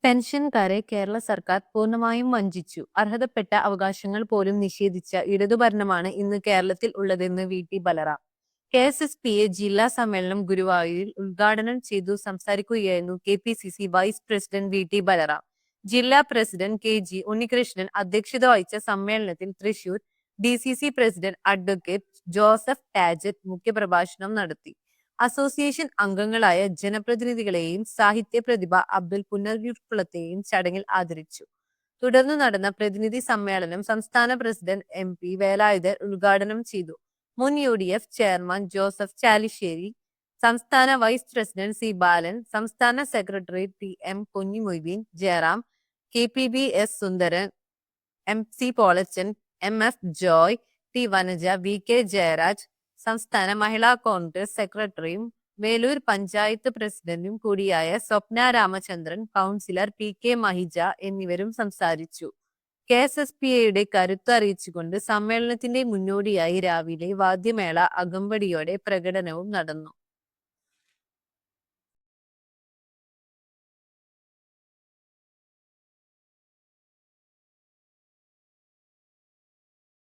പെൻഷൻകാരെ കേരള സർക്കാർ പൂർണ്ണമായും വഞ്ചിച്ചു. അർഹതപ്പെട്ട അവകാശങ്ങൾ പോലും നിഷേധിച്ച ഇടതുഭരണമാണ് ഇന്ന് കേരളത്തിൽ ഉള്ളതെന്ന് വി.ടി. ബലറാം. കെ.എസ്.എസ്.പി.എ ജില്ലാ സമ്മേളനം ഗുരുവായൂരിൽ ഉദ്ഘാടനം ചെയ്തു സംസാരിക്കുകയായിരുന്നു KPCC vice president V T. Balram. ജില്ലാ പ്രസിഡന്റ് കെ.ജി. ഉണ്ണികൃഷ്ണൻ അധ്യക്ഷത വഹിച്ച സമ്മേളനത്തിൽ Thrissur DCC president advocate Joseph Tajet മുഖ്യപ്രഭാഷണം നടത്തി. അസോസിയേഷൻ അംഗങ്ങളായ ജനപ്രതിനിധികളെയും സാഹിത്യ പ്രതിഭ അബ്ദുൽ പുന്നയൂർക്കുളത്തെയും ചടങ്ങിൽ ആദരിച്ചു. തുടർന്ന് നടന്ന പ്രതിനിധി സമ്മേളനം സംസ്ഥാന പ്രസിഡന്റ് എം.പി. വേലായുധൻ ഉദ്ഘാടനം ചെയ്തു. മുൻ യു.ഡി.എഫ് ചെയർമാൻ ജോസഫ് ചാലിശ്ശേരി, സംസ്ഥാന വൈസ് പ്രസിഡന്റ് സി ബാലൻ, സംസ്ഥാന secretary T M. Kunhimoideen, Jayaram, K P B S. Sundaran, M C. Polachan, M F. Joy, T. Vanaja, V K. Jayaraj, സംസ്ഥാന മഹിളാ കോൺഗ്രസ് സെക്രട്ടറിയും വേലൂർ പഞ്ചായത്ത് പ്രസിഡന്റും കൂടിയായ സ്വപ്ന രാമചന്ദ്രൻ, കൗൺസിലർ പി.കെ. മഹിജ എന്നിവരും സംസാരിച്ചു. കെ.എസ്.എസ്.പി.എയുടെ കരുത്ത് അറിയിച്ചുകൊണ്ട് സമ്മേളനത്തിന്റെ മുന്നോടിയായി രാവിലെ വാദ്യമേള അകമ്പടിയോടെ പ്രകടനവും നടന്നു.